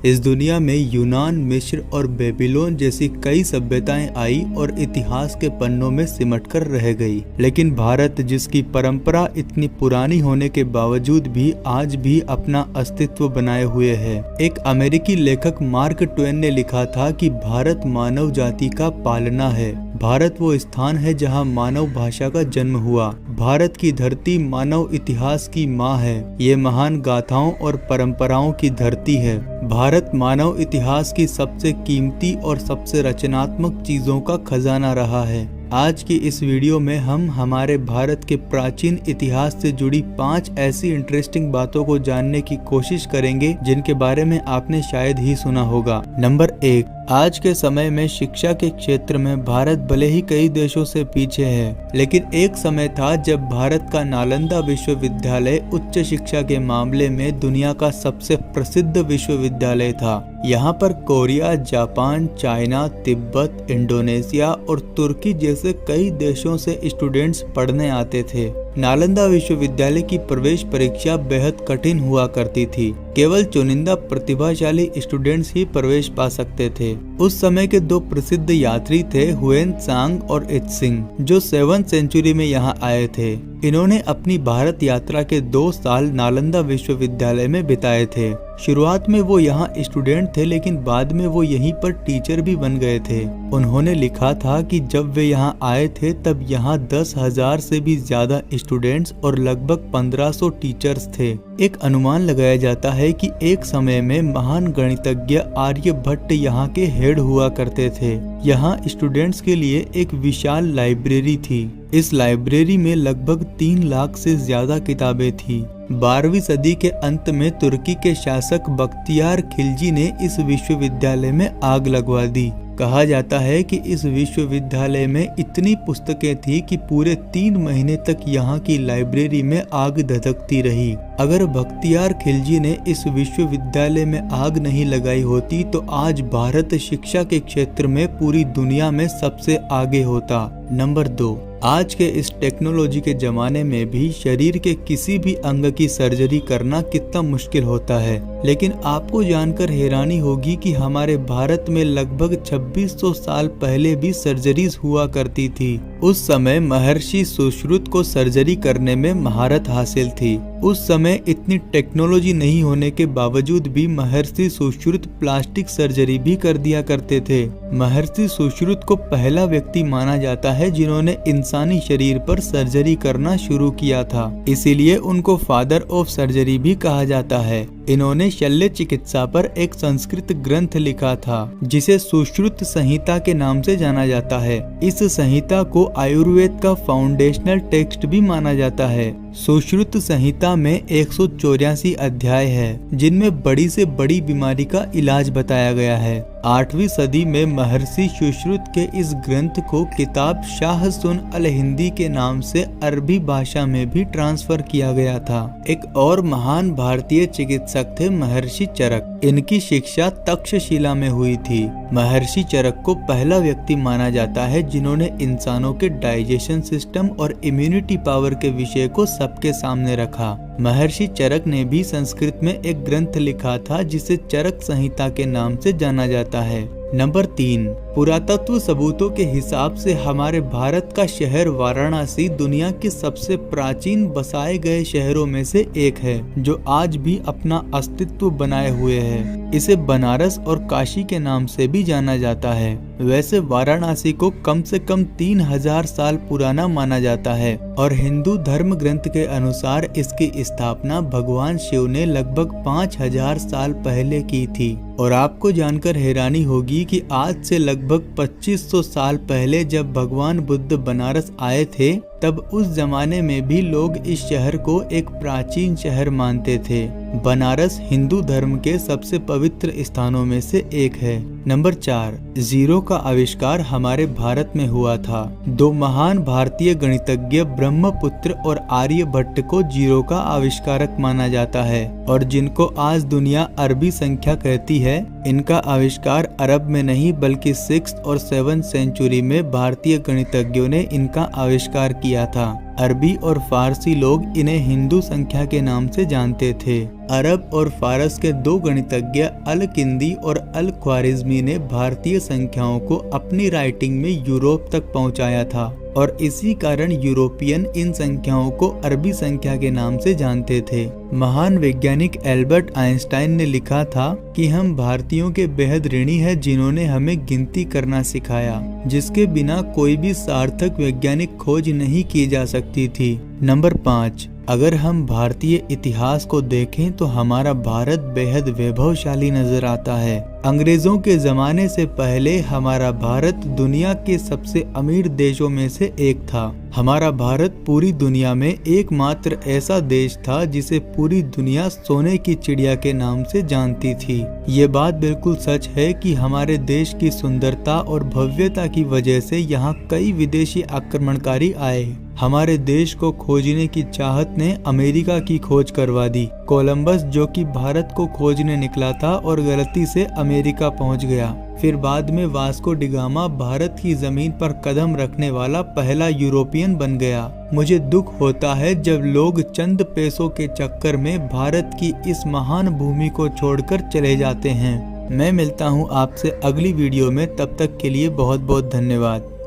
इस दुनिया में यूनान, मिस्र और बेबीलोन जैसी कई सभ्यताएं आई और इतिहास के पन्नों में सिमटकर रह गई। लेकिन भारत, जिसकी परंपरा इतनी पुरानी होने के बावजूद भी आज भी अपना अस्तित्व बनाए हुए है। एक अमेरिकी लेखक मार्क ट्वेन ने लिखा था कि भारत मानव जाति का पालना है। भारत वो स्थान है जहां मानव भाषा का जन्म हुआ। भारत की धरती मानव इतिहास की माँ है। ये महान गाथाओं और परंपराओं की धरती है। भारत मानव इतिहास की सबसे कीमती और सबसे रचनात्मक चीजों का खजाना रहा है। आज की इस वीडियो में हम हमारे भारत के प्राचीन इतिहास से जुड़ी 5 ऐसी इंटरेस्टिंग बातों को जानने की कोशिश करेंगे जिनके बारे में आपने शायद ही सुना होगा। नंबर 1, आज के समय में शिक्षा के क्षेत्र में भारत भले ही कई देशों से पीछे है, लेकिन एक समय था जब भारत का नालंदा विश्वविद्यालय उच्च शिक्षा के मामले में दुनिया का सबसे प्रसिद्ध विश्वविद्यालय था। यहाँ पर Korea, Japan, China, Tibet, Indonesia और तुर्की जैसे कई देशों से स्टूडेंट्स पढ़ने आते थे। नालंदा विश्वविद्यालय की प्रवेश परीक्षा बेहद कठिन हुआ करती थी। केवल चुनिंदा प्रतिभाशाली स्टूडेंट्स ही प्रवेश पा सकते थे। उस समय के 2 प्रसिद्ध यात्री थे हुएन त्सांग और इत्सिंग, जो 7वीं सेंचुरी में यहाँ आए थे। इन्होंने अपनी भारत यात्रा के 2 साल नालंदा विश्वविद्यालय में बिताए थे। शुरुआत में वो यहाँ स्टूडेंट थे, लेकिन बाद में वो यहीं पर टीचर भी बन गए थे। उन्होंने लिखा था कि जब वे यहाँ आए थे तब यहाँ 10,000 से भी ज्यादा स्टूडेंट्स और लगभग 1500 टीचर्स थे। एक अनुमान लगाया जाता है कि एक समय में महान गणितज्ञ आर्यभट्ट यहाँ के हेड हुआ करते थे। यहाँ स्टूडेंट्स के लिए एक विशाल लाइब्रेरी थी। इस लाइब्रेरी में लगभग 3 लाख से ज्यादा किताबें थी। 12वीं सदी के अंत में तुर्की के शासक बख्तियार खिलजी ने इस विश्वविद्यालय में आग लगवा दी। कहा जाता है कि इस विश्वविद्यालय में इतनी पुस्तकें थी कि पूरे 3 महीने तक यहाँ की लाइब्रेरी में आग धधकती रही। अगर बख्तियार खिलजी ने इस विश्वविद्यालय में आग नहीं लगाई होती तो आज भारत शिक्षा के क्षेत्र में पूरी दुनिया में सबसे आगे होता। नंबर 2, आज के इस टेक्नोलॉजी के जमाने में भी शरीर के किसी भी अंग की सर्जरी करना कितना मुश्किल होता है, लेकिन आपको जानकर हैरानी होगी कि हमारे भारत में लगभग 2600 साल पहले भी सर्जरीज हुआ करती थी। उस समय महर्षि सुश्रुत को सर्जरी करने में महारत हासिल थी। उस समय इतनी टेक्नोलॉजी नहीं होने के बावजूद भी महर्षि सुश्रुत प्लास्टिक सर्जरी भी कर दिया करते थे। महर्षि सुश्रुत को पहला व्यक्ति माना जाता है जिन्होंने इंसानी शरीर पर सर्जरी करना शुरू किया था, इसीलिए उनको फादर ऑफ सर्जरी भी कहा जाता है। इन्होंने शल्य चिकित्सा पर एक संस्कृत ग्रंथ लिखा था जिसे सुश्रुत संहिता के नाम से जाना जाता है। इस संहिता को आयुर्वेद का फाउंडेशनल टेक्स्ट भी माना जाता है। सुश्रुत संहिता में 184 अध्याय है जिनमें बड़ी से बड़ी बीमारी का इलाज बताया गया है। 8वीं सदी में महर्षि सुश्रुत के इस ग्रंथ को किताब शाह सुन अल हिंदी के नाम से अरबी भाषा में भी ट्रांसफर किया गया था। एक और महान भारतीय चिकित्सक थे महर्षि चरक। इनकी शिक्षा तक्षशिला में हुई थी। महर्षि चरक को पहला व्यक्ति माना जाता है जिन्होंने इंसानों के डाइजेशन सिस्टम और इम्यूनिटी पावर के विषय को सबके सामने रखा। महर्षि चरक ने भी संस्कृत में एक ग्रंथ लिखा था जिसे चरक संहिता के नाम से जाना जाता है। नंबर 3, पुरातत्व सबूतों के हिसाब से हमारे भारत का शहर वाराणसी दुनिया के सबसे प्राचीन बसाए गए शहरों में से एक है, जो आज भी अपना अस्तित्व बनाए हुए है। इसे बनारस और काशी के नाम से भी जाना जाता है। वैसे वाराणसी को कम से कम 3000 साल पुराना माना जाता है और हिंदू धर्म ग्रंथ के अनुसार इसकी स्थापना भगवान शिव ने लगभग 5000 साल पहले की थी। और आपको जानकर हैरानी होगी कि आज से लगभग 2500 साल पहले जब भगवान बुद्ध बनारस आए थे तब उस जमाने में भी लोग इस शहर को एक प्राचीन शहर मानते थे। बनारस हिंदू धर्म के सबसे पवित्र स्थानों में से एक है। नंबर 4, जीरो का आविष्कार हमारे भारत में हुआ था। 2 महान भारतीय गणितज्ञ ब्रह्मपुत्र और आर्यभट्ट को जीरो का आविष्कारक माना जाता है और जिनको आज दुनिया अरबी संख्या कहती है। इनका आविष्कार अरब में नहीं बल्कि 6th और 7th सेंचुरी में भारतीय गणितज्ञों ने इनका आविष्कार किया था। अरबी और फारसी लोग इन्हें हिंदू संख्या के नाम से जानते थे। अरब और फारस के दो गणितज्ञ अल-किंदी और अल-ख्वारिज़मी ने भारतीय संख्याओं को अपनी राइटिंग में यूरोप तक पहुंचाया था और इसी कारण यूरोपियन इन संख्याओं को अरबी संख्या के नाम से जानते थे। महान वैज्ञानिक एल्बर्ट आइंस्टाइन ने लिखा था कि हम भारतीयों के बेहद ऋणी हैं जिन्होंने हमें गिनती करना सिखाया, जिसके बिना कोई भी सार्थक वैज्ञानिक खोज नहीं की जा सकती थी। नंबर 5, अगर हम भारतीय इतिहास को देखें तो हमारा भारत बेहद वैभवशाली नजर आता है। अंग्रेजों के जमाने से पहले हमारा भारत दुनिया के सबसे अमीर देशों में से एक था। हमारा भारत पूरी दुनिया में एकमात्र ऐसा देश था जिसे पूरी दुनिया सोने की चिड़िया के नाम से जानती थी। ये बात बिल्कुल सच है कि हमारे देश की सुंदरता और भव्यता की वजह से यहाँ कई विदेशी आक्रमणकारी आए। हमारे देश को खोजने की चाहत ने अमेरिका की खोज करवा दी। कोलंबस जो कि भारत को खोजने निकला था और गलती से अमेरिका पहुंच गया। फिर बाद में वास्को डिगामा भारत की जमीन पर कदम रखने वाला पहला यूरोपियन बन गया। मुझे दुख होता है जब लोग चंद पैसों के चक्कर में भारत की इस महान भूमि को छोड़कर चले जाते हैं। मैं मिलता हूँ आपसे अगली वीडियो में, तब तक के लिए बहुत बहुत धन्यवाद।